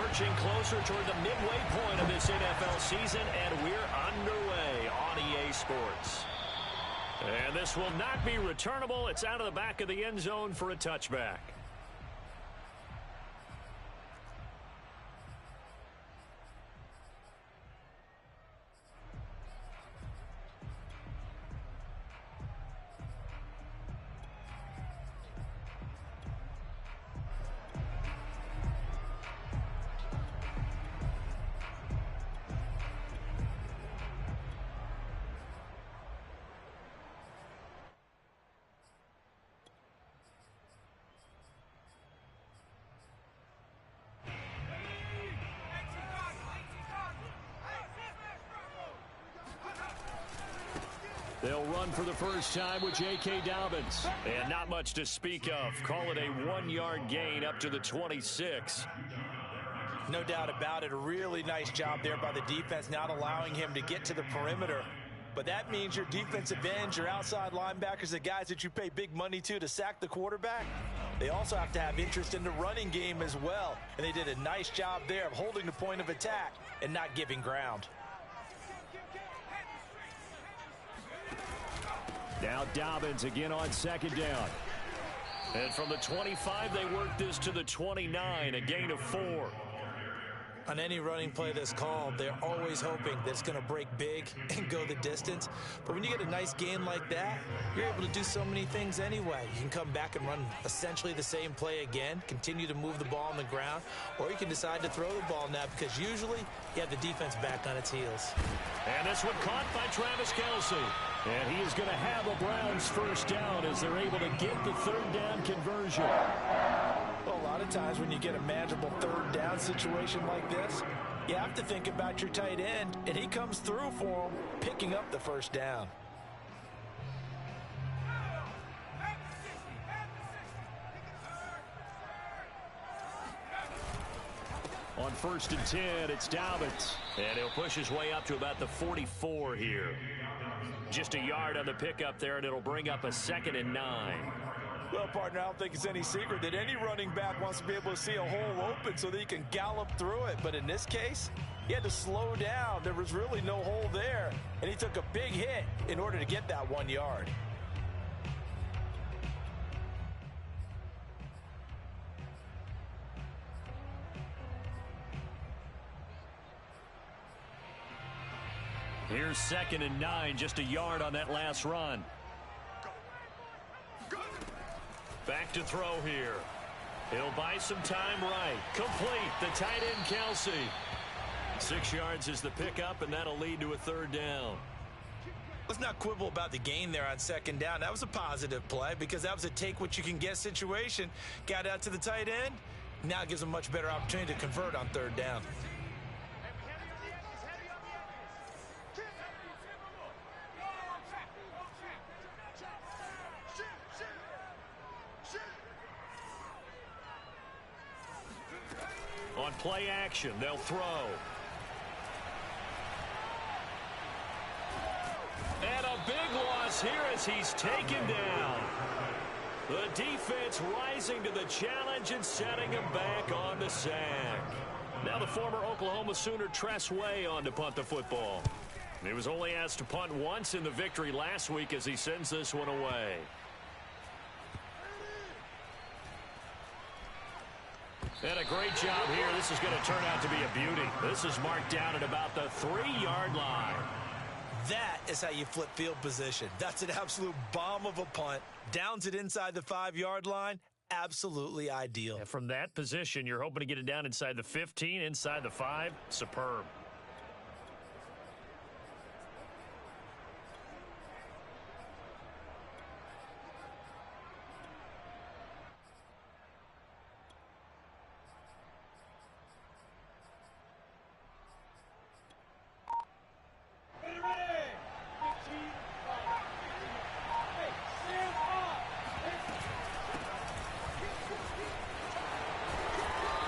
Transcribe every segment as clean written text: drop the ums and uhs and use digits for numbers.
Lurching closer toward the midway point of this NFL season, and we're underway on EA Sports. And this will not be returnable. It's out of the back of the end zone for a touchback. They'll run for the first time with J.K. Dobbins. And not much to speak of. Call it a 1-yard gain up to the 26. No doubt about it. A really nice job there by the defense, not allowing him to get to the perimeter. But that means your defensive ends, your outside linebackers, the guys that you pay big money to sack the quarterback, they also have to have interest in the running game as well. And they did a nice job there of holding the point of attack and not giving ground. Now Dobbins again on second down. And from the 25, they work this to the 29, a gain of 4. On any running play that's called, they're always hoping that it's going to break big and go the distance. But when you get a nice gain like that, you're able to do so many things anyway. You can come back and run essentially the same play again, continue to move the ball on the ground, or you can decide to throw the ball now because usually you have the defense back on its heels. And this one caught by Travis Kelce. And he is going to have a Browns first down as they're able to get the third down conversion. Well, a lot of times when you get a manageable third down situation like this, you have to think about your tight end, and he comes through for him, picking up the first down. On 1st and 10, it's Dobbins. And he'll push his way up to about the 44 here. Just a yard on the pickup there, and it'll bring up a 2nd and 9. Well, partner, I don't think it's any secret that any running back wants to be able to see a hole open so that he can gallop through it. But in this case, he had to slow down. There was really no hole there, and he took a big hit in order to get that 1 yard. Here's 2nd and 9, just a yard on that last run. Back to throw here. He'll buy some time right. Complete, the tight end Kelce. 6 yards is the pickup, and that'll lead to a third down. Let's not quibble about the gain there on 2nd down. That was a positive play because that was a take-what-you-can-get situation. Got out to the tight end. Now gives him a much better opportunity to convert on 3rd down. On play action, they'll throw. And a big loss here as he's taken down. The defense rising to the challenge and setting him back on the sack. Now the former Oklahoma Sooner Tress Way on to punt the football. He was only asked to punt once in the victory last week as he sends this one away. And a great job here. This is going to turn out to be a beauty. This is marked down at about the 3-yard line. That is how you flip field position. That's an absolute bomb of a punt. Downs it inside the 5-yard line. Absolutely ideal. And from that position, you're hoping to get it down inside the 15, inside the 5. Superb.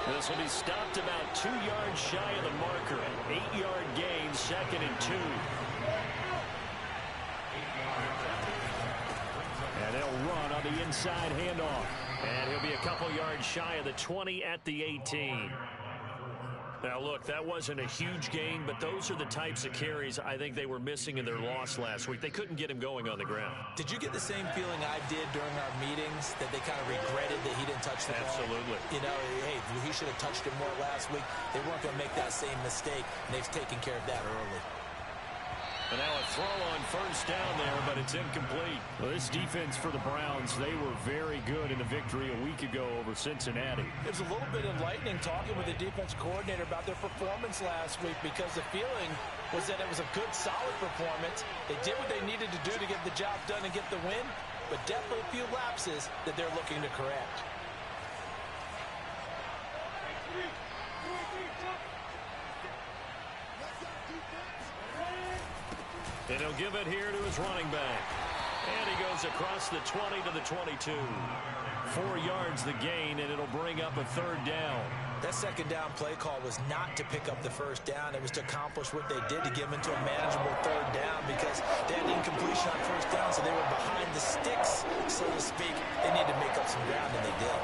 This will be stopped about 2 yards shy of the marker. An 8-yard gain, 2nd and 2. And they'll run on the inside handoff. And he'll be a couple yards shy of the 20 at the 18. Now, look, that wasn't a huge gain, but those are the types of carries I think they were missing in their loss last week. They couldn't get him going on the ground. Did you get the same feeling I did during our meetings, that they kind of regretted that he didn't touch the ball? Absolutely. You know, hey, he should have touched it more last week. They weren't going to make that same mistake, and they've taken care of that early. And now a throw on first down there, but it's incomplete. Well, this defense for the Browns, they were very good in the victory a week ago over Cincinnati. It was a little bit enlightening talking with the defense coordinator about their performance last week, because the feeling was that it was a good, solid performance. They did what they needed to do to get the job done and get the win, but definitely a few lapses that they're looking to correct. And he'll give it here to his running back. And he goes across the 20 to the 22. 4 yards the gain, and it'll bring up a third down. That second down play call was not to pick up the first down. It was to accomplish what they did, to get them into a manageable third down, because they had incompletion on first down, so they were behind the sticks, so to speak. They needed to make up some ground, and they did.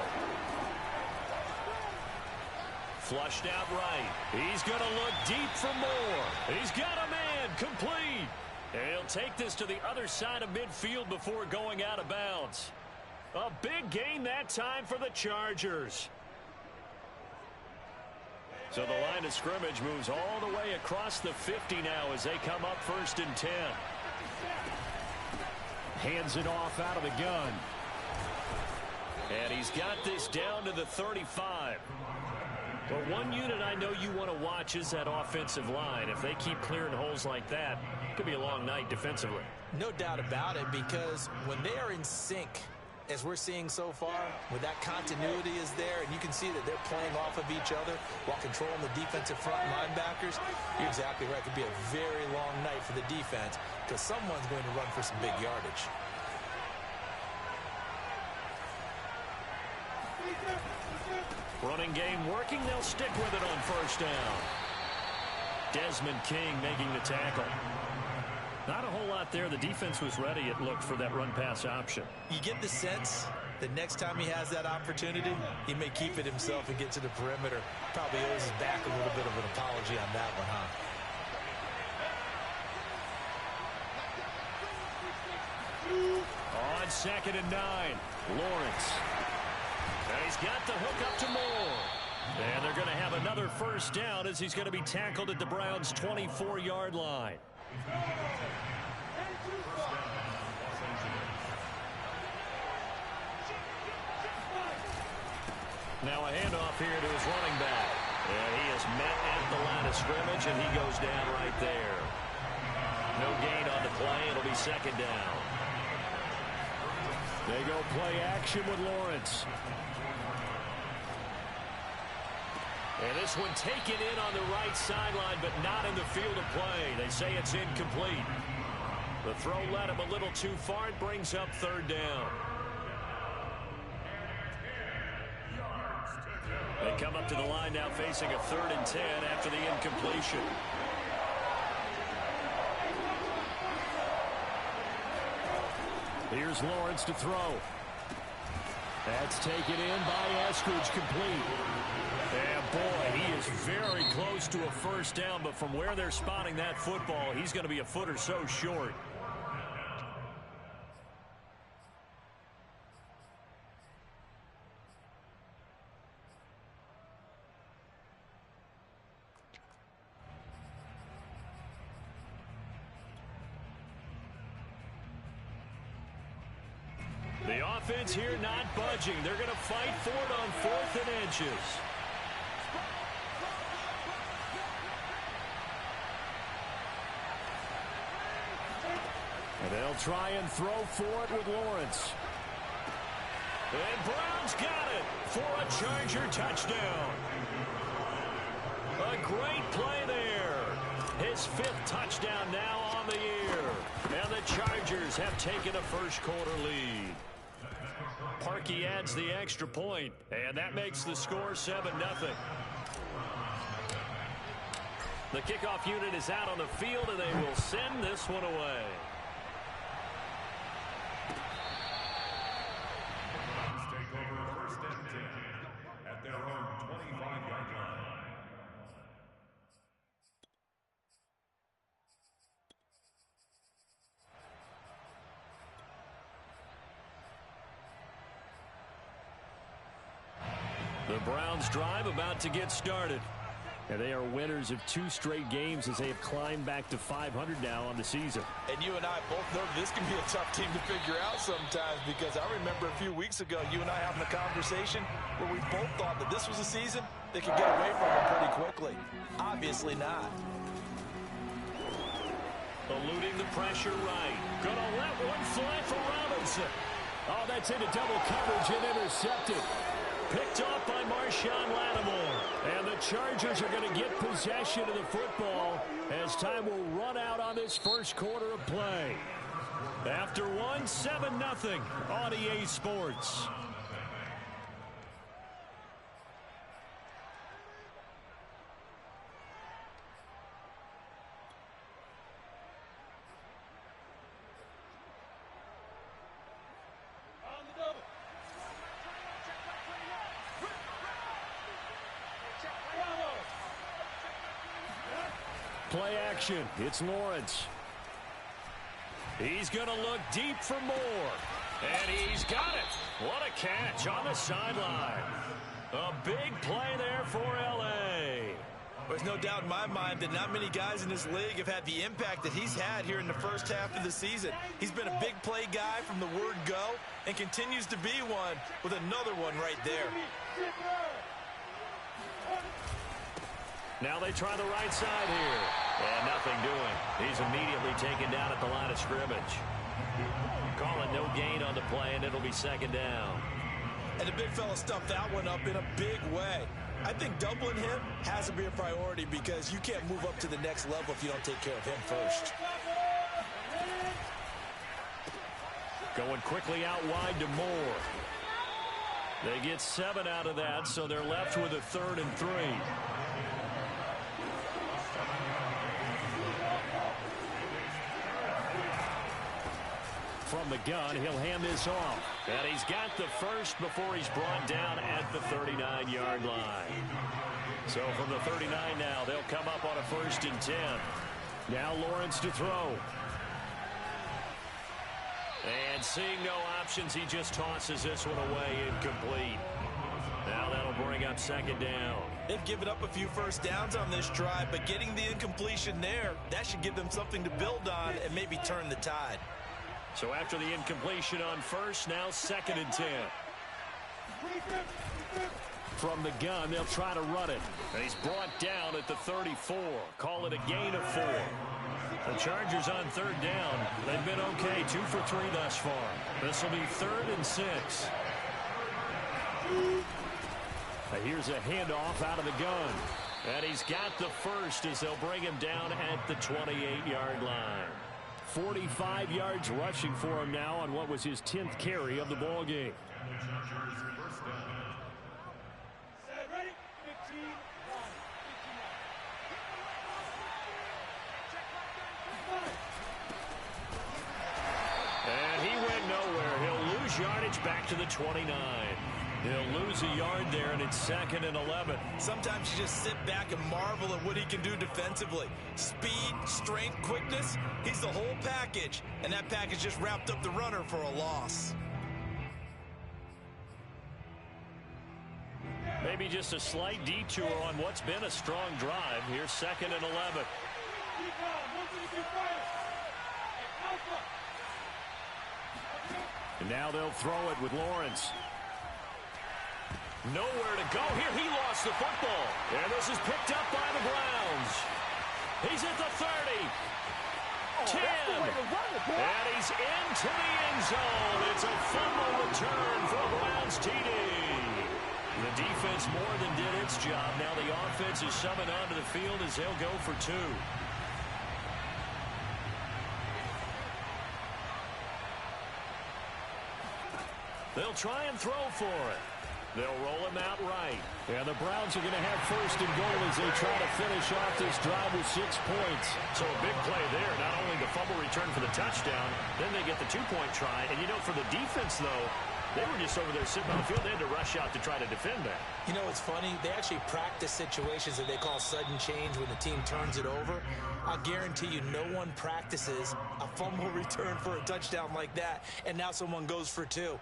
Flushed out right. He's going to look deep for more. He's got a man. Complete. And he'll take this to the other side of midfield before going out of bounds. A big gain that time for the Chargers. So the line of scrimmage moves all the way across the 50 now as they come up 1st and 10. Hands it off out of the gun. And he's got this down to the 35. But one unit I know you want to watch is that offensive line. If they keep clearing holes like that, it could be a long night defensively. No doubt about it, because when they are in sync, as we're seeing so far, when that continuity is there, and you can see that they're playing off of each other while controlling the defensive front linebackers, you're exactly right. It could be a very long night for the defense, because someone's going to run for some big yardage. Running game working. They'll stick with it on first down. Desmond King making the tackle. Not a whole lot there. The defense was ready, it looked, for that run-pass option. You get the sense that next time he has that opportunity, he may keep it himself and get to the perimeter. Probably owes his back a little bit of an apology on that one, huh? On 2nd and 9, Lawrence. And he's got the hook up to Moore. And they're going to have another first down as he's going to be tackled at the Browns' 24-yard line. Now a handoff here to his running back. And he is met at the line of scrimmage, and he goes down right there. No gain on the play. It'll be 2nd down. They go play action with Lawrence. And this one taken in on the right sideline, but not in the field of play. They say it's incomplete. The throw led him a little too far. It brings up 3rd down. They come up to the line now facing a 3rd and 10 after the incompletion. Here's Lawrence to throw. That's taken in by Eskridge, complete. And boy, he is very close to a first down, but from where they're spotting that football, he's going to be a foot or so short. The offense here not budging. They're going to fight for it on 4th and inches. And they'll try and throw for it with Lawrence. And Brown's got it for a Charger touchdown. A great play there. His 5th touchdown now on the year. And the Chargers have taken a first-quarter lead. Parkey adds the extra point, and that makes the score 7-0. The kickoff unit is out on the field, and they will send this one away. Take over 1st and 10 at their own 25-yard line. Browns drive about to get started. And they are winners of 2 straight games as they have climbed back to 500 now on the season. And you and I both know this can be a tough team to figure out sometimes, because I remember a few weeks ago you and I having a conversation where we both thought that this was a season they could get away from them pretty quickly. Obviously not. Eluding the pressure right. Gonna let one fly for Robinson. Oh, that's into double coverage and intercepted. Picked off by Marshawn Lattimore. And the Chargers are going to get possession of the football as time will run out on this first quarter of play. After 7-0 on EA Sports. Play action. It's Lawrence. He's going to look deep for more. And he's got it. What a catch on the sideline. A big play there for L.A. There's no doubt in my mind that not many guys in this league have had the impact that he's had here in the first half of the season. He's been a big play guy from the word go and continues to be one with another one right there. Now they try the right side here. And nothing doing. He's immediately taken down at the line of scrimmage. Calling no gain on the play, and it'll be second down. And the big fella stuffed that one up in a big way. I think doubling him has to be a priority, because you can't move up to the next level if you don't take care of him first. Going quickly out wide to Moore. They get 7 out of that, so they're left with a 3rd and 3. From the gun, he'll hand this off. And he's got the first before he's brought down at the 39-yard line. So from the 39 now, they'll come up on a 1st and 10. Now Lawrence to throw. And seeing no options, he just tosses this one away, incomplete. Now that'll bring up 2nd down. They've given up a few first downs on this drive, but getting the incompletion there, that should give them something to build on and maybe turn the tide. So after the incompletion on 1st, now 2nd and 10. From the gun, they'll try to run it. And he's brought down at the 34. Call it a gain of 4. The Chargers on 3rd down. They've been okay, 2 for 3 thus far. This will be 3rd and 6. Here's a handoff out of the gun. And he's got the first as they'll bring him down at the 28-yard line. 45 yards rushing for him now on what was his 10th carry of the ball game. And he went nowhere. He'll lose yardage back to the 29. He'll lose a yard there, and it's 2nd and 11. Sometimes you just sit back and marvel at what he can do defensively. Speed, strength, quickness, he's the whole package. And that package just wrapped up the runner for a loss. Maybe just a slight detour on what's been a strong drive. Here's 2nd and 11. And now they'll throw it with Lawrence. Nowhere to go here. He lost the football. And this is picked up by the Browns. He's at the 30. 10. And he's into the end zone. It's a fumble return for a Browns TD. The defense more than did its job. Now the offense is summoned onto the field as they'll go for 2. They'll try and throw for it. They'll roll him out right. And the Browns are going to have 1st and goal as they try to finish off this drive with 6 points. So a big play there. Not only the fumble return for the touchdown, then they get the 2-point try. And, you know, for the defense, though, they were just over there sitting on the field. They had to rush out to try to defend that. You know, it's funny. They actually practice situations that they call sudden change when the team turns it over. I'll guarantee you no one practices a fumble return for a touchdown like that, and now someone goes for 2.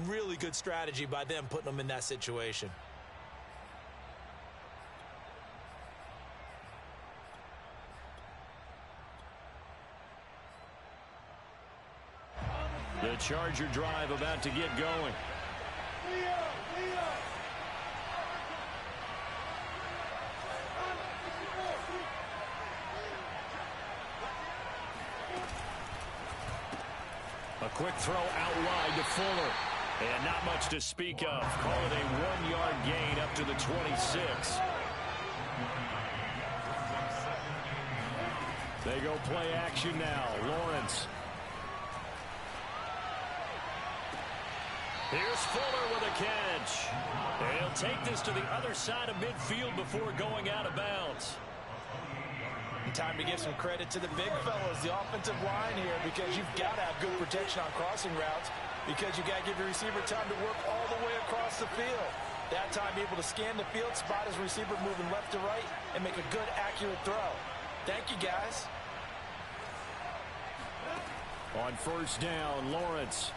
Really good strategy by them putting them in that situation. The Charger drive about to get going. A quick throw out wide to Fuller. And not much to speak of. Call it a 1-yard gain up to the 26. They go play action now. Lawrence. Here's Fuller with a catch. And he'll take this to the other side of midfield before going out of bounds. Time to give some credit to the big fellas, the offensive line here, because you've got to have good protection on crossing routes, because you got to give your receiver time to work all the way across the field. That time able to scan the field, spot his receiver moving left to right, and make a good, accurate throw. Thank you, guys. On first down, Lawrence.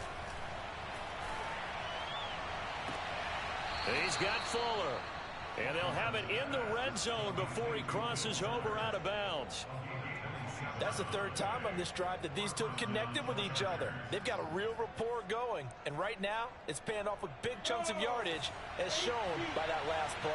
He's got Fuller. And they'll have it in the red zone before he crosses over out of bounds. That's the third time on this drive that these two have connected with each other. They've got a real rapport going. And right now, it's paying off with big chunks of yardage, as shown by that last play.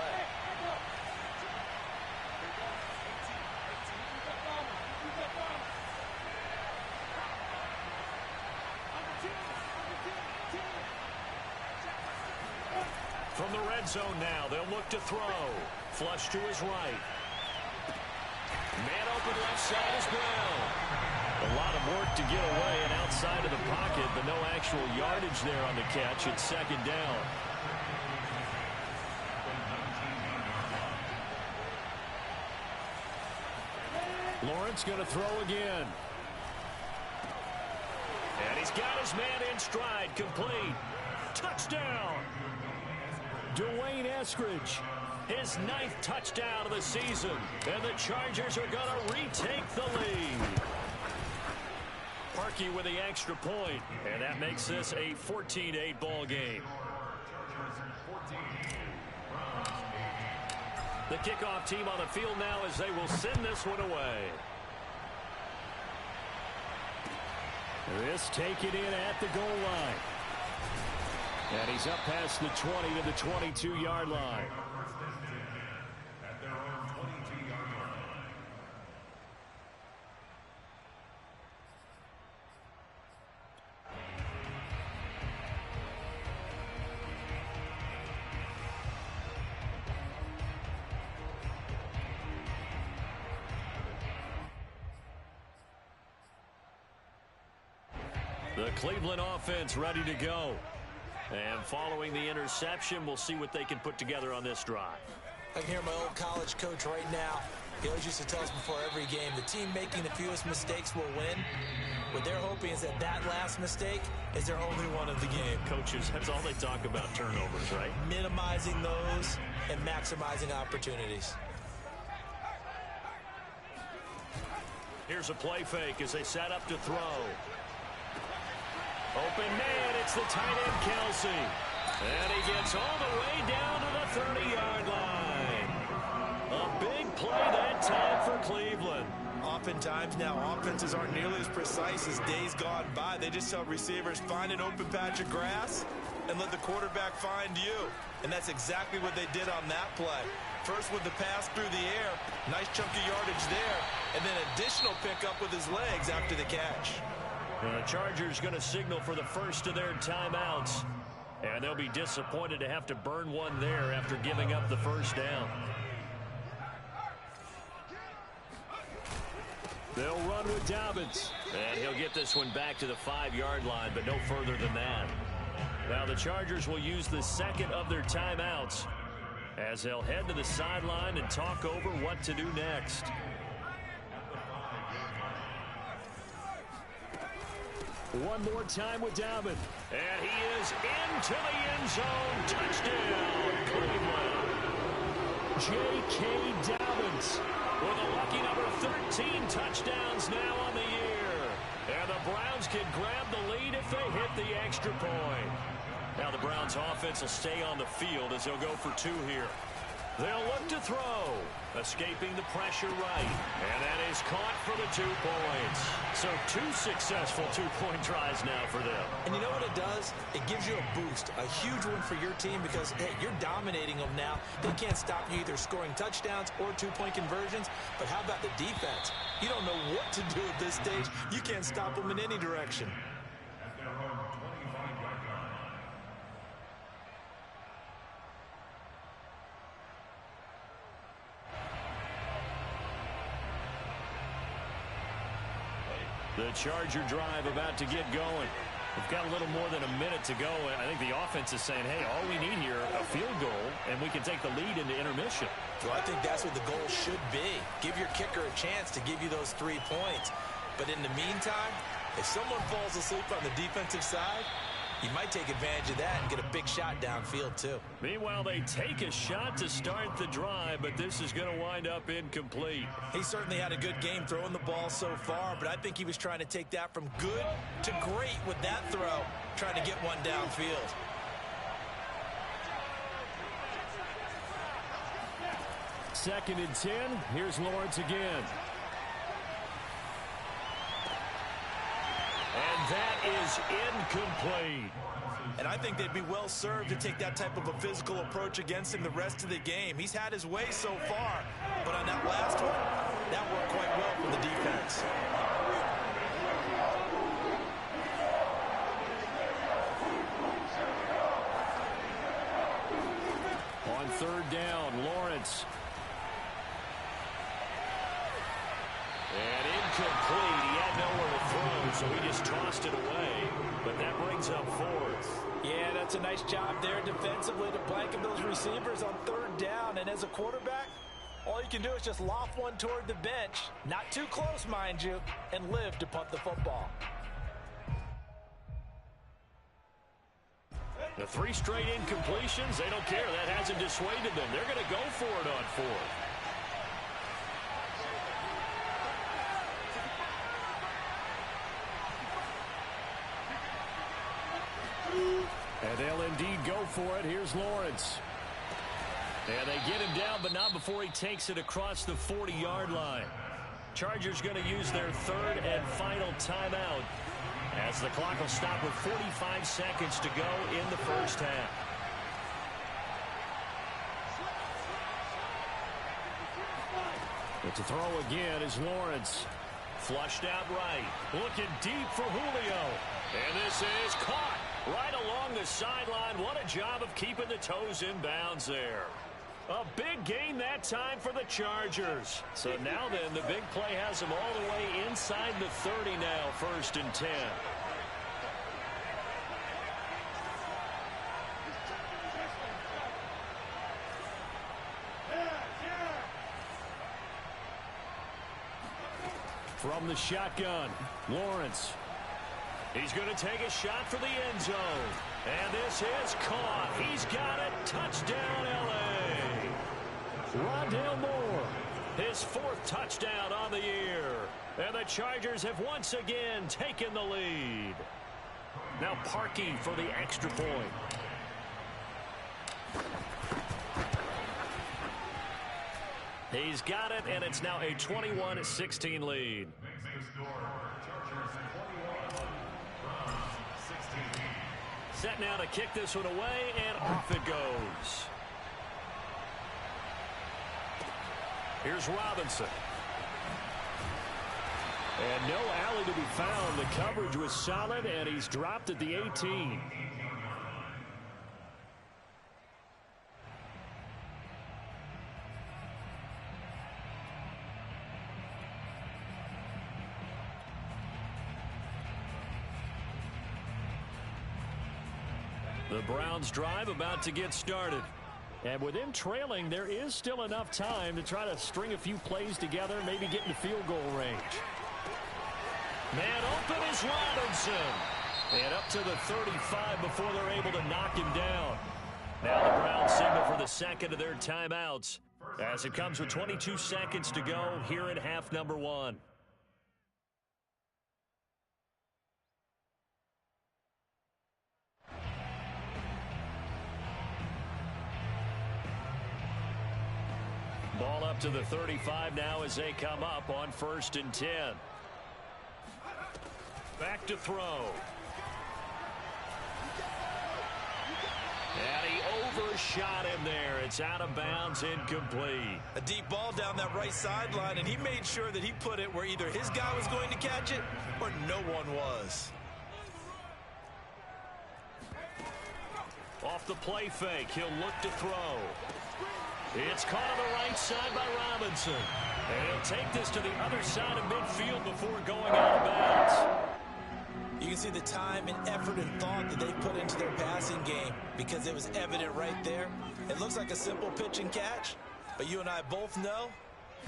From the red zone now, they'll look to throw. Flush to his right. Man open left side as well. A lot of work to get away and outside of the pocket, but no actual yardage there on the catch. It's second down. Lawrence going to throw again. And he's got his man in stride, complete. Touchdown. Dwayne Eskridge, his 9th touchdown of the season. And the Chargers are going to retake the lead. Parkey with the extra point. And that makes this a 14-8 ball game. The kickoff team on the field now as they will send this one away. This taken in at the goal line. And he's up past the 20 to the 22-yard line. The Cleveland offense ready to go. And following the interception, we'll see what they can put together on this drive. I can hear my old college coach right now. He always used to tell us before every game, the team making the fewest mistakes will win. What they're hoping is that that last mistake is their only one of the game. Coaches, that's all they talk about, turnovers, right? Minimizing those and maximizing opportunities. Here's a play fake as they set up to throw. Open man, it's the tight end, Kelsey. And he gets all the way down to the 30-yard line. A big play that time for Cleveland. Oftentimes now, offenses aren't nearly as precise as days gone by. They just tell receivers, find an open patch of grass and let the quarterback find you. And that's exactly what they did on that play. First with the pass through the air, nice chunk of yardage there, and then additional pickup with his legs after the catch. The Chargers going to signal for the first of their timeouts. And they'll be disappointed to have to burn one there after giving up the first down. They'll run with Dobbins. And he'll get this one back to the 5-yard line, but no further than that. Now the Chargers will use the second of their timeouts as they'll head to the sideline and talk over what to do next. One more time with Dobbins. And he is into the end zone. Touchdown, Cleveland. J.K. Dobbins with a lucky number 13 touchdowns now on the year. And the Browns can grab the lead if they hit the extra point. Now the Browns offense will stay on the field as they'll go for two here. They'll look to throw. Escaping the pressure right. And that is caught for the 2 points. So 2 successful two-point tries now for them. And you know what it does? It gives you a boost, a huge one for your team because, hey, you're dominating them now. They can't stop you either scoring touchdowns or two-point conversions. But how about the defense? You don't know what to do at this stage. You can't stop them in any direction. The Charger drive about to get going. We've got a little more than a minute to go. I think the offense is saying, hey, all we need here, a field goal, and we can take the lead into intermission. Well, I think that's what the goal should be. Give your kicker a chance to give you those 3 points. But in the meantime, if someone falls asleep on the defensive side, you might take advantage of that and get a big shot downfield, too. Meanwhile, they take a shot to start the drive, but this is going to wind up incomplete. He certainly had a good game throwing the ball so far, but I think he was trying to take that from good to great with that throw, trying to get one downfield. Second and 10. Here's Lawrence again. And that is incomplete. And I think they'd be well served to take that type of a physical approach against him the rest of the game. He's had his way so far, but on that last one, that worked quite well for the defense. On third down, Lawrence. And incomplete. He had nowhere to throw, so he just tossed it away. But that brings up fourth. Yeah, that's a nice job there defensively to blanket those receivers on third down. And as a quarterback, all you can do is just loft one toward the bench. Not too close, mind you, and live to punt the football. The 3 straight incompletions, they don't care. That hasn't dissuaded them. They're going to go for it on fourth. And they'll indeed go for it. Here's Lawrence. And they get him down, but not before he takes it across the 40-yard line. Chargers going to use their third and final timeout as the clock will stop with 45 seconds to go in the first half. But to throw again is Lawrence. Flushed out right. Looking deep for Julio. And this is caught right along the sideline. What a job of keeping the toes in bounds there. A big gain that time for the Chargers. So now then, the big play has them all the way inside the 30 now, first and 10. From the shotgun, Lawrence. He's going to take a shot for the end zone. And this is caught. He's got it. Touchdown, L.A. Rondale Moore, his 4th touchdown on the year. And the Chargers have once again taken the lead. Now Parkey for the extra point. He's got it, and it's now a 21-16 lead. Set now to kick this one away, and off it goes. Here's Robinson. And no alley to be found. The coverage was solid, and he's dropped at the 18. The Browns drive about to get started. And with them trailing, there is still enough time to try to string a few plays together, maybe get into field goal range. Man open is Robinson. And up to the 35 before they're able to knock him down. Now the Browns signal for the second of their timeouts as it comes with 22 seconds to go here in half number 1. to the 35 now as they come up on 1st and 10. Back to throw. And he overshot him there. It's out of bounds, incomplete. A deep ball down that right sideline, and he made sure that he put it where either his guy was going to catch it or no one was. Off the play fake, he'll look to throw. It's caught on the right side by Robinson. And he'll take this to the other side of midfield before going out of bounds. You can see the time and effort and thought that they put into their passing game because it was evident right there. It looks like a simple pitch and catch, but you and I both know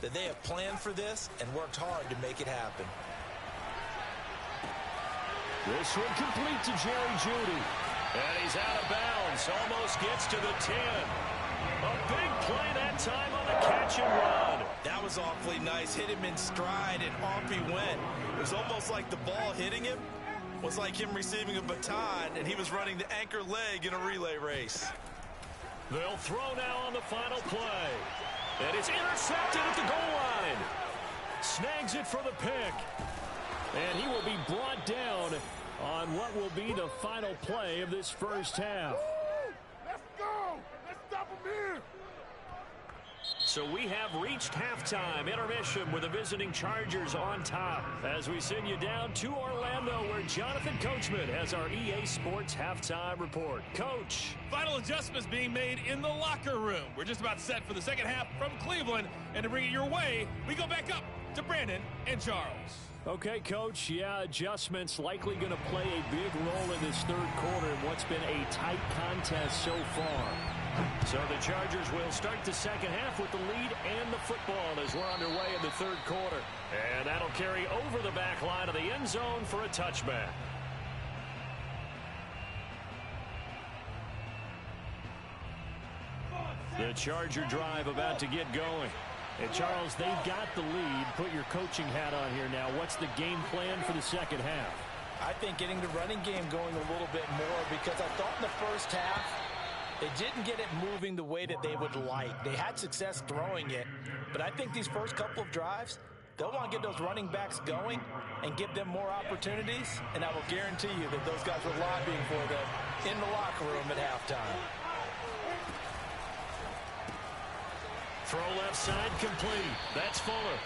that they have planned for this and worked hard to make it happen. This one complete to Jerry Jeudy. And he's out of bounds. Almost gets to the 10. A big play that time on the catch and run. That was awfully nice. Hit him in stride, and off he went. It was almost like the ball hitting him was like him receiving a baton, and he was running the anchor leg in a relay race. They'll throw now on the final play. And it's intercepted at the goal line. Snags it for the pick. And he will be brought down on what will be the final play of this first half. Let's go! Let's stop him here! So we have reached halftime intermission with the visiting Chargers on top as we send you down to Orlando where Jonathan Coachman has our EA Sports halftime report. Coach. Final adjustments being made in the locker room. We're just about set for the second half from Cleveland, and to bring it your way, we go back up to Brandon and Charles. Okay, Coach, yeah, adjustments likely going to play a big role in this third quarter in what's been a tight contest so far. So the Chargers will start the second half with the lead and the football as we're underway in the third quarter. And that'll carry over the back line of the end zone for a touchback. The Charger drive about to get going. And Charles, they've got the lead. Put your coaching hat on here now. What's the game plan for the second half? I think getting the running game going a little bit more because I thought in the first half they didn't get it moving the way that they would like. They had success throwing it, but I think these first couple of drives, they'll want to get those running backs going and give them more opportunities, and I will guarantee you that those guys were lobbying for them in the locker room at halftime. Throw left side complete. That's Fuller.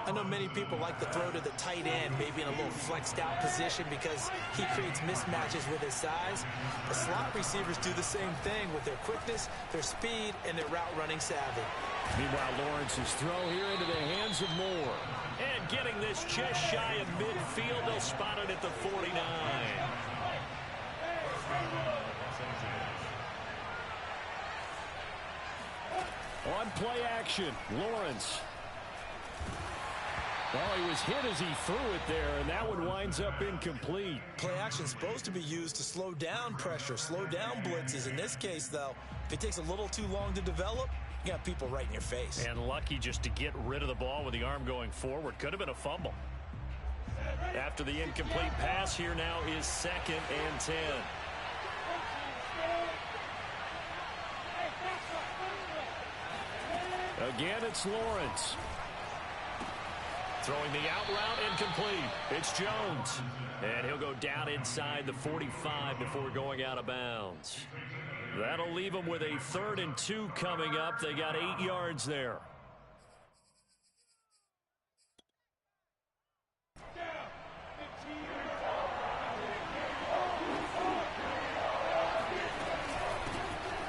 I know many people like to throw to the tight end, maybe in a little flexed out position because he creates mismatches with his size. The slot receivers do the same thing with their quickness, their speed, and their route running savvy. Meanwhile, Lawrence's throw here into the hands of Moore. And getting this just shy of midfield, they'll spot it at the 49. On play action, Lawrence. Well, he was hit as he threw it there, and that one winds up incomplete. Play action is supposed to be used to slow down pressure, slow down blitzes. In this case, though, if it takes a little too long to develop, you got people right in your face. And lucky just to get rid of the ball with the arm going forward. Could have been a fumble. After the incomplete pass, here now is 2nd and 10. Again, it's Lawrence. Throwing the out route incomplete. It's Jones. And he'll go down inside the 45 before going out of bounds. That'll leave them with a 3rd and 2 coming up. They got 8 yards there.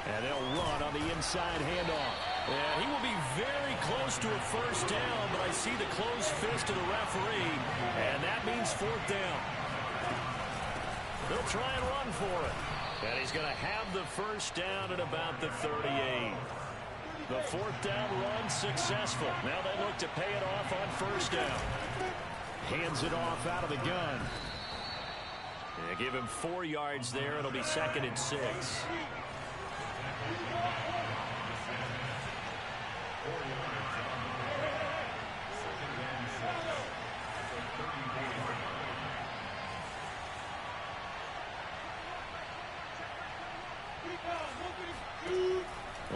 And they'll run on the inside handoff. And he will be very close to a first down, but I see the closed fist of the referee, and that means 4th down. They'll try and run for it. And he's going to have the first down at about the 38. The 4th down run successful. Now they look to pay it off on first down. Hands it off out of the gun. They give him 4 yards there. It'll be 2nd and 6.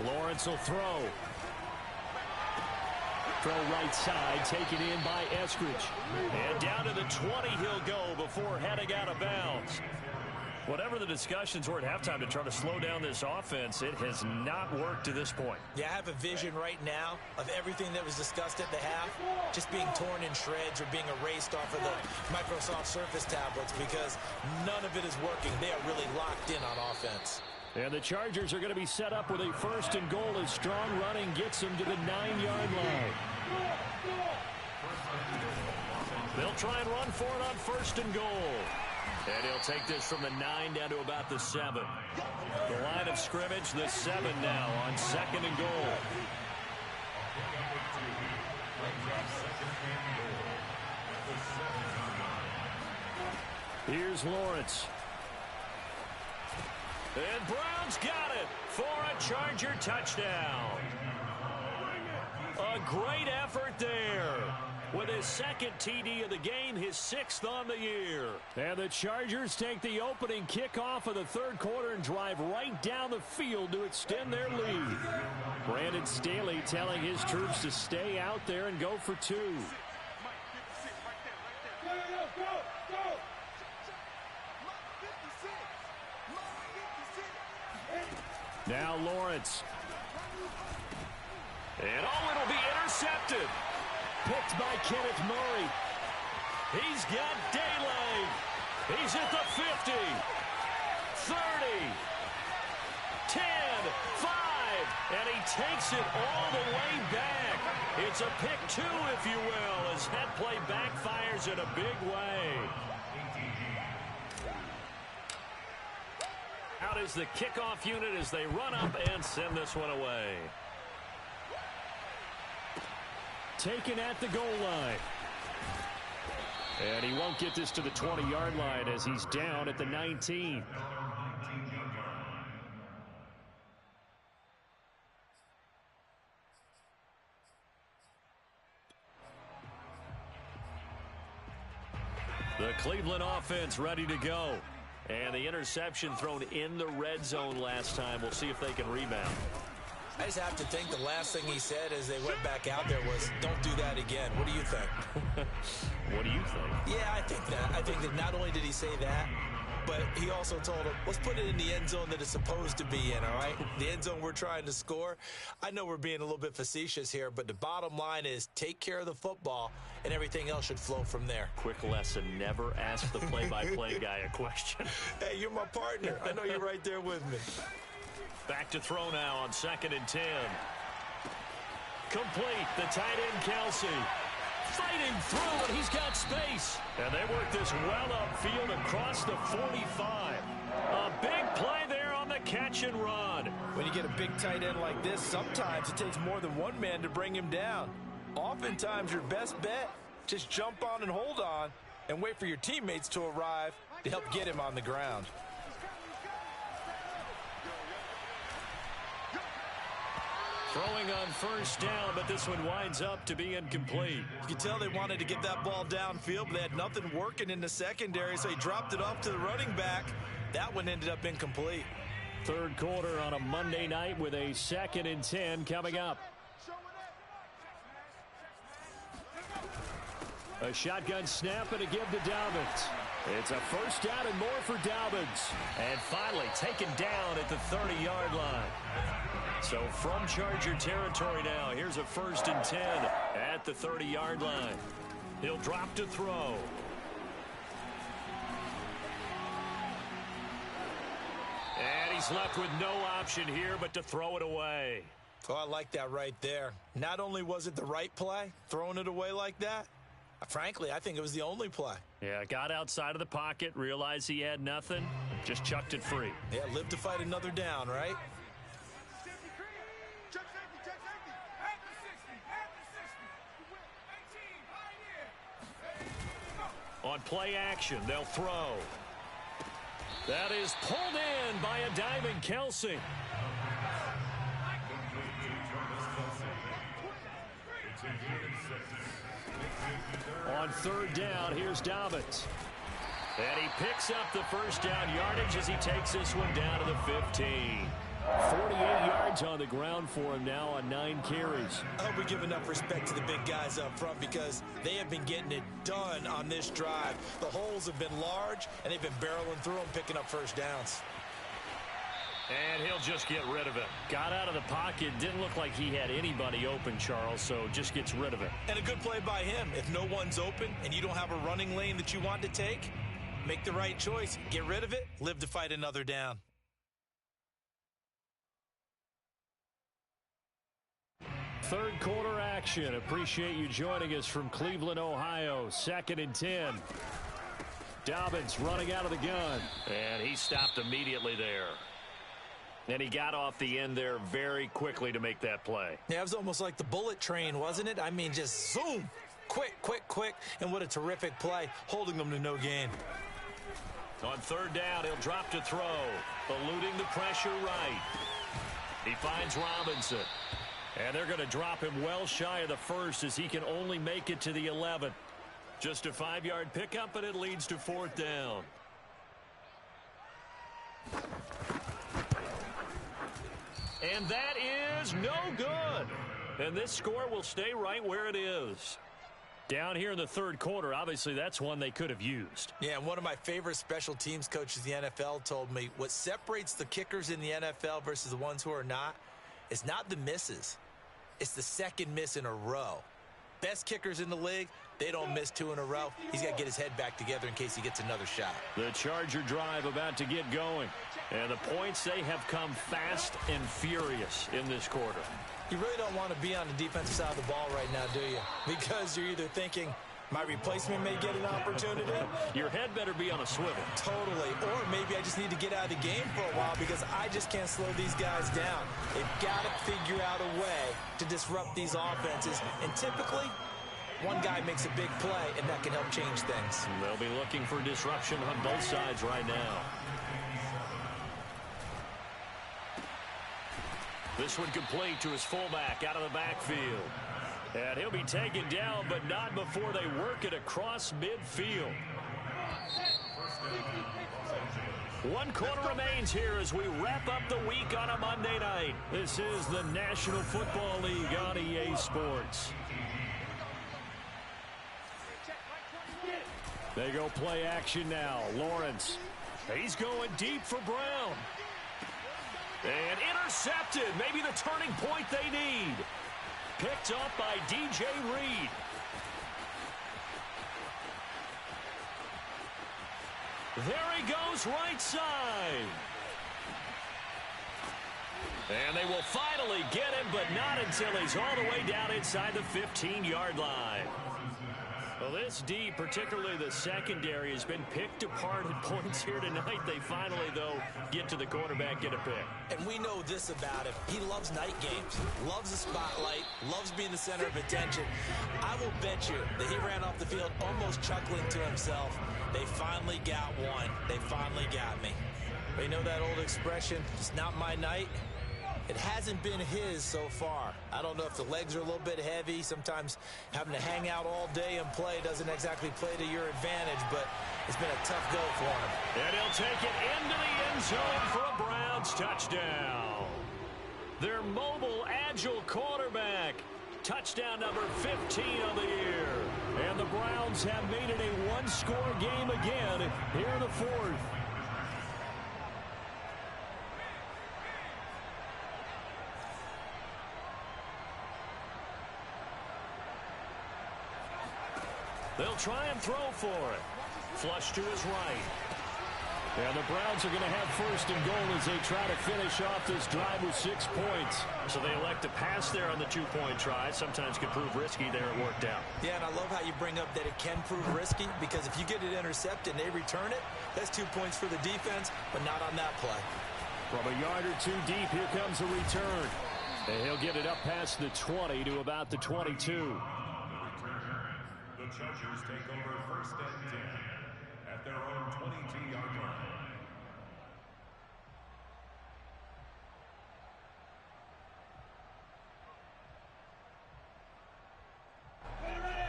Lawrence will throw. Throw right side, taken in by Eskridge. And down to the 20 he'll go before heading out of bounds. Whatever the discussions were at halftime to try to slow down this offense, it has not worked to this point. Yeah, I have a vision right now of everything that was discussed at the half just being torn in shreds or being erased off of the Microsoft Surface tablets because none of it is working. They are really locked in on offense. And the Chargers are going to be set up with a 1st and goal as strong running gets them to the 9-yard line. They'll try and run for it on 1st and goal. And he'll take this from the 9 down to about the 7. The line of scrimmage, the 7 now on 2nd and goal. Here's Lawrence. And Brown's got it for a Charger touchdown. A great effort there. With his 2nd TD of the game, his 6th on the year. And the Chargers take the opening kickoff of the 3rd quarter and drive right down the field to extend their lead. Brandon Staley telling his troops to stay out there and go for 2. Now Lawrence. And it'll be intercepted. Picked by Kenneth Murray. He's got daylight. He's at the 50, 30, 10, 5, and he takes it all the way back. It's a pick 2, if you will, as that play backfires in a big way. Out is the kickoff unit as they run up and send this one away. Taken at the goal line. And he won't get this to the 20-yard line as he's down at the 19. The Cleveland offense ready to go. And the interception thrown in the red zone last time. We'll see if they can rebound. I just have to think the last thing he said as they went back out there was, don't do that again. What do you think? What do you think? Yeah, I think that. I think that not only did he say that, but he also told him, let's put it in the end zone that it's supposed to be in, all right? The end zone we're trying to score. I know we're being a little bit facetious here, but the bottom line is take care of the football, and everything else should flow from there. Quick lesson, never ask the play-by-play guy a question. Hey, you're my partner. I know you're right there with me. Back to throw now on 2nd and 10. Complete, the tight end Kelsey. Fighting through, and he's got space. And they work this well upfield across the 45. A big play there on the catch and run. When you get a big tight end like this, sometimes it takes more than one man to bring him down. Oftentimes, your best bet, just jump on and hold on and wait for your teammates to arrive to help get him on the ground. Throwing on 1st down, but this one winds up to be incomplete. You can tell they wanted to get that ball downfield, but they had nothing working in the secondary, so he dropped it off to the running back. That one ended up incomplete. 3rd quarter on a Monday night with a 2nd and 10 coming up. A shotgun snap and a give to Dobbins. It's a 1st down and more for Dobbins. And finally taken down at the 30-yard line. So from Charger territory now, here's a 1st and 10 at the 30-yard line. He'll drop to throw. And he's left with no option here but to throw it away. Oh, I like that right there. Not only was it the right play, throwing it away like that, frankly, I think it was the only play. Yeah, got outside of the pocket, realized he had nothing, just chucked it free. Yeah, live to fight another down, right? On play action, they'll throw. That is pulled in by a diving Kelsey. On 3rd down, here's Dobbins. And he picks up the 1st down yardage as he takes this one down to the 15. 48 yards on the ground for him now on 9 carries. I hope we give enough respect to the big guys up front because they have been getting it done on this drive. The holes have been large, and they've been barreling through them, picking up first downs. And he'll just get rid of it. Got out of the pocket. Didn't look like he had anybody open, Charles, so just gets rid of it. And a good play by him. If no one's open and you don't have a running lane that you want to take, make the right choice. Get rid of it. Live to fight another down. Third quarter action. Appreciate you joining us from Cleveland, Ohio. 2nd and 10. Dobbins running out of the gun. And he stopped immediately there. And he got off the end there very quickly to make that play. Yeah, it was almost like the bullet train, wasn't it? I mean, just zoom. Quick, quick, quick. And what a terrific play, holding them to no gain. On 3rd down, he'll drop to throw. Eluding the pressure right. He finds Robinson. And they're going to drop him well shy of the first as he can only make it to the 11. Just a 5-yard pickup, and it leads to 4th down. And that is no good. And this score will stay right where it is. Down here in the 3rd quarter, obviously that's one they could have used. Yeah, and one of my favorite special teams coaches in the NFL told me what separates the kickers in the NFL versus the ones who are not is not the misses. It's the second miss in a row. Best kickers in the league, they don't miss 2 in a row. He's got to get his head back together in case he gets another shot. The Charger drive about to get going. And the points, they have come fast and furious in this quarter. You really don't want to be on the defensive side of the ball right now, do you? Because you're either thinking, my replacement may get an opportunity. Your head better be on a swivel. Totally. Or maybe I just need to get out of the game for a while because I just can't slow these guys down. They've got to figure out a way to disrupt these offenses. And typically, one guy makes a big play, and that can help change things. They'll be looking for disruption on both sides right now. This one complete to his fullback out of the backfield. And he'll be taken down, but not before they work it across midfield. 1 quarter remains here as we wrap up the week on a Monday night. This is the National Football League on EA Sports. They go play action now. Lawrence. He's going deep for Brown. And intercepted. Maybe the turning point they need. Picked up by DJ Reed. There he goes, right side. And they will finally get him, but not until he's all the way down inside the 15-yard line. Well, this D, particularly the secondary, has been picked apart at points here tonight. They finally, though, get to the quarterback, get a pick. And we know this about him. He loves night games, loves the spotlight, loves being the center of attention. I will bet you that he ran off the field almost chuckling to himself. They finally got one. They finally got me. But you know that old expression, it's not my night? It hasn't been his so far. I don't know if the legs are a little bit heavy. Sometimes having to hang out all day and play doesn't exactly play to your advantage, but it's been a tough go for him. And he'll take it into the end zone for a Browns touchdown. Their mobile, agile quarterback. Touchdown number 15 of the year. And the Browns have made it a one-score game again here in the 4th. They'll try and throw for it. Flush to his right. And the Browns are going to have 1st and goal as they try to finish off this drive with 6 points. So they elect to pass there on the 2-point try. Sometimes can prove risky. There it worked out. Yeah, and I love how you bring up that it can prove risky because if you get it intercepted and they return it, that's 2 points for the defense, but not on that play. From a yard or 2 deep, here comes a return. And he'll get it up past the 20 to about the 22. The Chargers take over 1st and 10 at their own 22-yard line.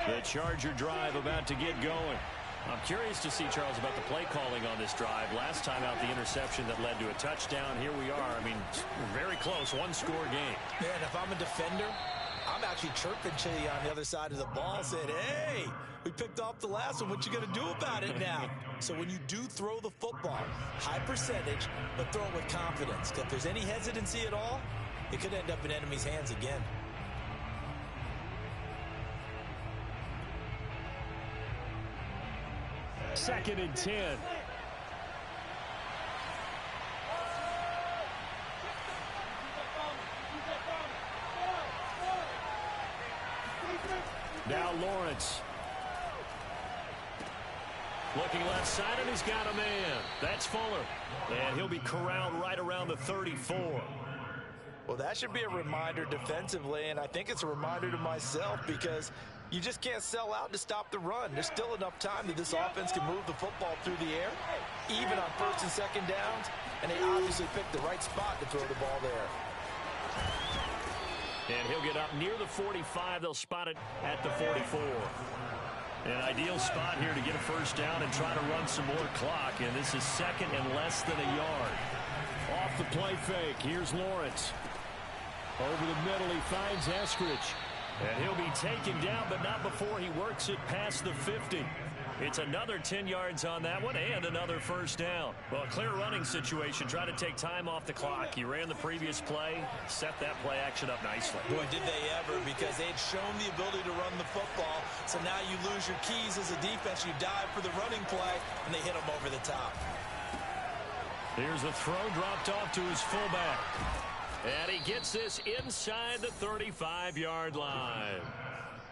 The Charger drive about to get going. I'm curious to see, Charles, about the play calling on this drive. Last time out, the interception that led to a touchdown. Here we are. I mean, very close, one-score game. Yeah, and if I'm a defender, I'm actually chirping to you on the other side of the ball, saying, hey, we picked off the last one. What you going to do about it now? So when you do throw the football, high percentage, but throw it with confidence. If there's any hesitancy at all, it could end up in enemy's hands again. Second and 10. Now Lawrence. Looking left side, and he's got a man. That's Fuller. And he'll be corralled right around the 34. Well, that should be a reminder defensively, and I think it's a reminder to myself because you just can't sell out to stop the run. There's still enough time that this offense can move the football through the air, even on first and second downs, and they obviously picked the right spot to throw the ball there. And he'll get up near the 45. They'll spot it at the 44. An ideal spot here to get a first down and try to run some more clock, and this is second and less than a yard. Off the play fake, here's Lawrence. Over the middle, he finds Eskridge. And he'll be taken down, but not before he works it past the 50. It's another 10 yards on that one and another first down. Well, a clear running situation. Try to take time off the clock. He ran the previous play, set that play action up nicely. Boy, did they ever, because they'd shown the ability to run the football. So now you lose your keys as a defense. You dive for the running play, and they hit him over the top. Here's a throw dropped off to his fullback. And he gets this inside the 35-yard line.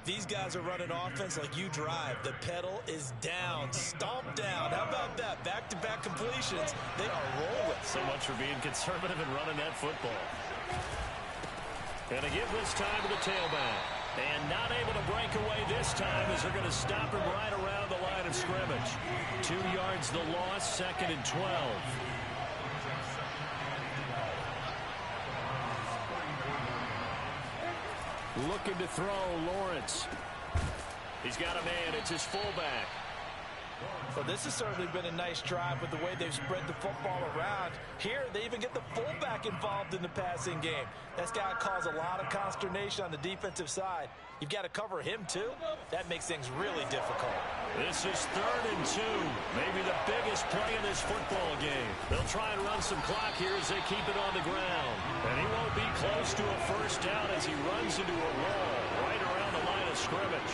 These guys are running offense like you drive. The pedal is down, stomped down. How about that? Back-to-back completions. They are rolling. So much for being conservative and running that football. And to give this time to the tailback. And not able to break away this time as they're going to stop him right around the line of scrimmage. 2 yards the loss, second and 12. Looking to throw, Lawrence. He's got a man. It's his fullback. Well, this has certainly been a nice drive with the way they've spread the football around. Here, they even get the fullback involved in the passing game. That's got to cause a lot of consternation on the defensive side. You've got to cover him, too. That makes things really difficult. This is third and 2. Maybe the biggest play in this football game. They'll try and run some clock here as they keep it on the ground. And he won't be close to a first down as he runs into a wall right around the line of scrimmage.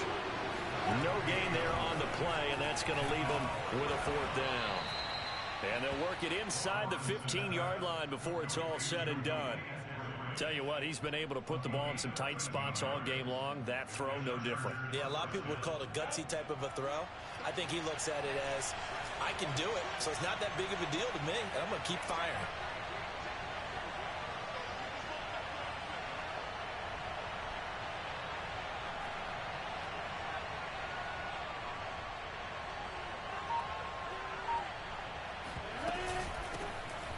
No gain there on the play, and that's going to leave them with a fourth down. And they'll work it inside the 15-yard line before it's all said and done. Tell you what, he's been able to put the ball in some tight spots all game long. That throw, no different. Yeah, a lot of people would call it a gutsy type of a throw. I think he looks at it as, I can do it, so it's not that big of a deal to me, and I'm going to keep firing.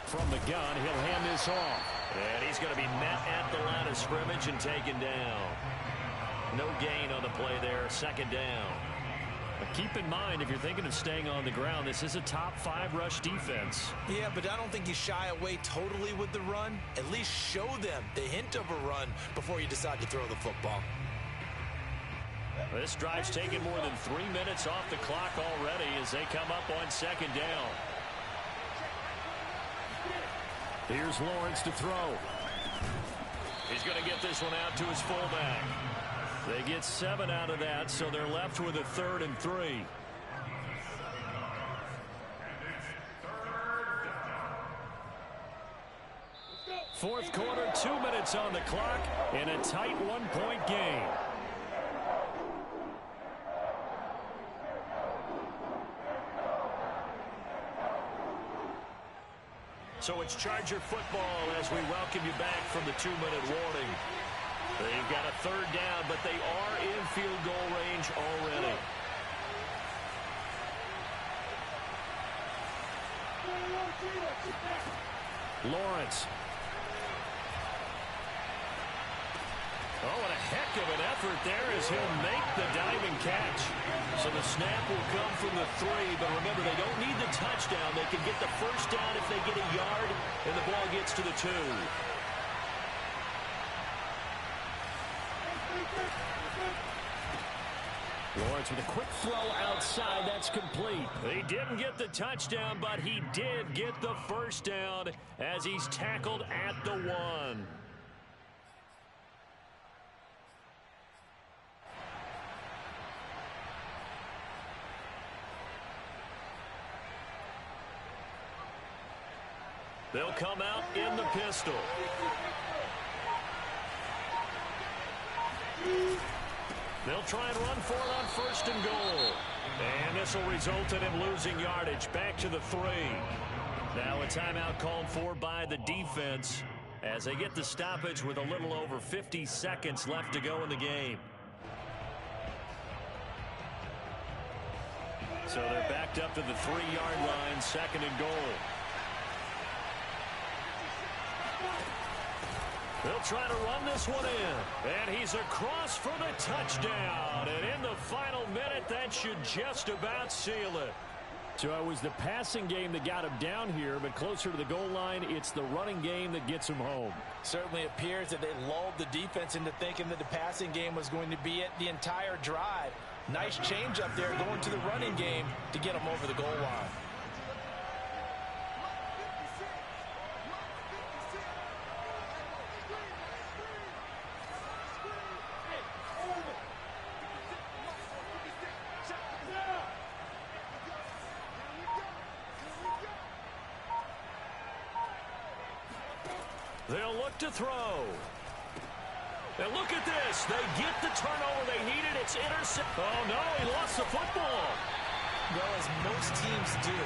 From the gun, he'll hand this off. And he's going to be met at the line of scrimmage and taken down. No gain on the play there, second down. But keep in mind, if you're thinking of staying on the ground, this is a top 5 rush defense. Yeah, but I don't think you shy away totally with the run. At least show them the hint of a run before you decide to throw the football. This drive's taken more than 3 minutes off the clock already as they come up on second down. Here's Lawrence to throw. He's going to get this one out to his fullback. They get 7 out of that, so they're left with a third and 3. Fourth quarter, 2 minutes on the clock, in a tight 1-point game. So it's Charger football as we welcome you back from the 2-minute warning. They've got a third down, but they are in field goal range already. Lawrence. Oh, what a heck of an effort there as he'll make the diving catch. So the snap will come from the 3, but remember, they don't need the touchdown. They can get the first down if they get a yard, and the ball gets to the 2. Lawrence with a quick throw outside. That's complete. He didn't get the touchdown, but he did get the first down as he's tackled at the 1. They'll come out in the pistol. They'll try and run for it on 1st and goal. And this will result in him losing yardage. Back to the 3. Now a timeout called for by the defense as they get the stoppage with a little over 50 seconds left to go in the game. So they're backed up to the 3-yard line, 2nd and goal. They'll try to run this one in. And he's across for the touchdown. And in the final minute, that should just about seal it. So it was the passing game that got him down here, but closer to the goal line, it's the running game that gets him home. Certainly appears that they lulled the defense into thinking that the passing game was going to be it the entire drive. Nice change up there going to the running game to get him over the goal line. They'll look to throw. And look at this. They get the turnover they needed. It's intercept. Oh, no, he lost the football. Well, as most teams do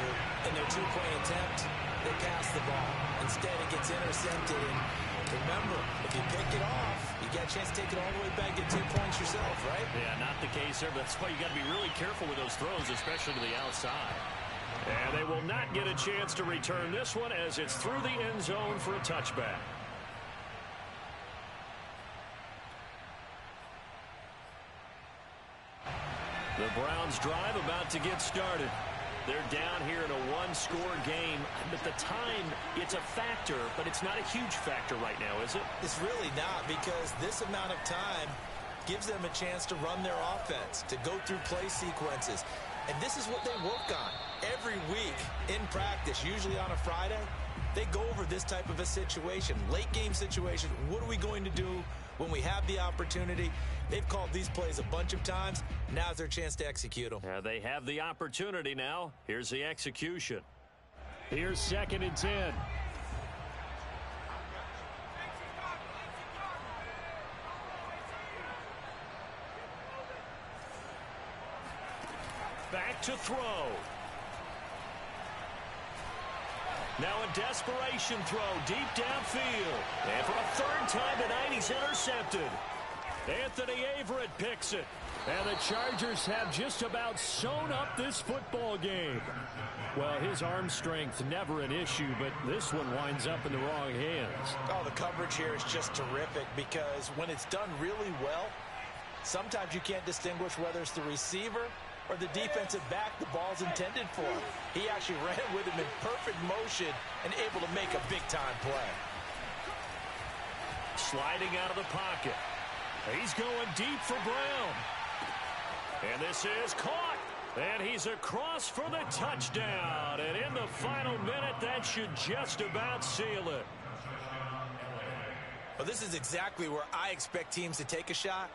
in their 2-point attempt, they pass the ball. Instead, it gets intercepted. And remember, if you pick it off, you get a chance to take it all the way back, get 2 points yourself, right? Yeah, not the case there, but that's why you got to be really careful with those throws, especially to the outside. And they will not get a chance to return this one as it's through the end zone for a touchback. The Browns drive about to get started. They're down here in a 1-score game. At the time, it's a factor, but it's not a huge factor right now, is it? It's really not, because this amount of time gives them a chance to run their offense, to go through play sequences. And this is what they work on every week in practice, usually on a Friday. They go over this type of a situation, late game situation. What are we going to do when we have the opportunity? They've called these plays a bunch of times. Now's their chance to execute them. They have the opportunity now. Here's the execution. Here's 2nd and 10. Back to throw. Now a desperation throw deep downfield. And for a 3rd time tonight, he's intercepted. Anthony Averett picks it. And the Chargers have just about sewn up this football game. Well, his arm strength never an issue, but this one winds up in the wrong hands. Oh, the coverage here is just terrific, because when it's done really well, sometimes you can't distinguish whether it's the receiver or the defensive back the ball's intended for. He actually ran with him in perfect motion and able to make a big-time play. Sliding out of the pocket. He's going deep for Brown. And this is caught. And he's across for the touchdown. And in the final minute, that should just about seal it. Well, this is exactly where I expect teams to take a shot.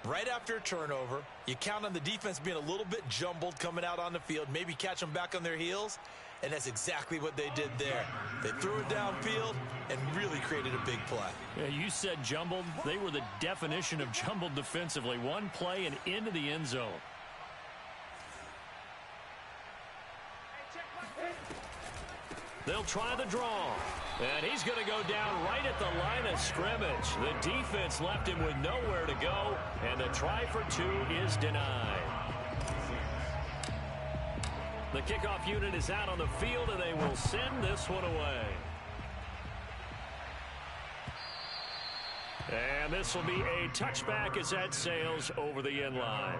Right after a turnover, you count on the defense being a little bit jumbled coming out on the field, maybe catch them back on their heels, and that's exactly what they did there. They threw it downfield and really created a big play. Yeah, you said jumbled. They were the definition of jumbled defensively. One play and into the end zone. They'll try the draw. And he's going to go down right at the line of scrimmage. The defense left him with nowhere to go, and the try for 2 is denied. The kickoff unit is out on the field, and they will send this one away. And this will be a touchback as that sails over the end line.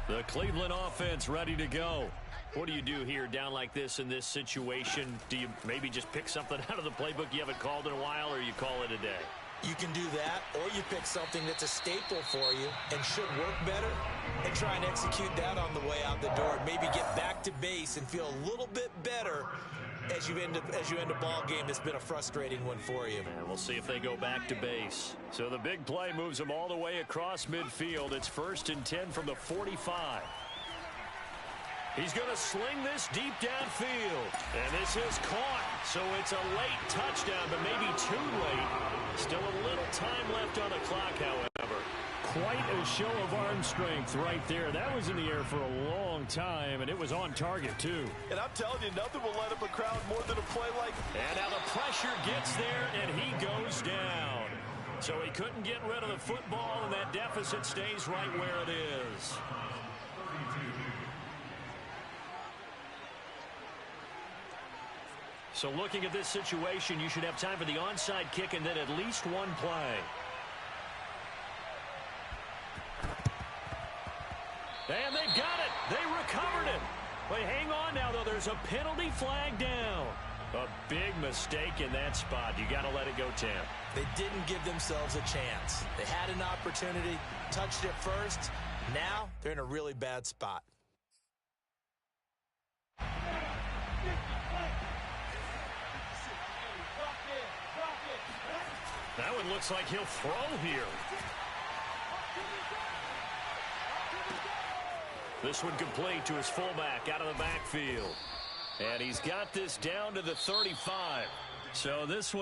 The Cleveland offense ready to go. What do you do here down like this in this situation? Do you maybe just pick something out of the playbook you haven't called in a while, or you call it a day? You can do that, or you pick something that's a staple for you and should work better and try and execute that on the way out the door. Maybe get back to base and feel a little bit better as you end a ball game that's been a frustrating one for you. And we'll see if they go back to base. So the big play moves them all the way across midfield. It's 1st and 10 from the 45. He's going to sling this deep downfield. And this is caught. So it's a late touchdown, but maybe too late. Still a little time left on the clock, however. Quite a show of arm strength right there. That was in the air for a long time, and it was on target, too. And I'm telling you, nothing will light up a crowd more than a play like... And now the pressure gets there, and he goes down. So he couldn't get rid of the football, and that deficit stays right where it is. So looking at this situation, you should have time for the onside kick and then at least one play. And they've got it. They recovered it. Wait, hang on now, though. There's a penalty flag down. A big mistake in that spot. You got to let it go, Tim. They didn't give themselves a chance. They had an opportunity, touched it first. Now they're in a really bad spot. That one looks like he'll throw here. This one complete to his fullback out of the backfield. And he's got this down to the 35. So this one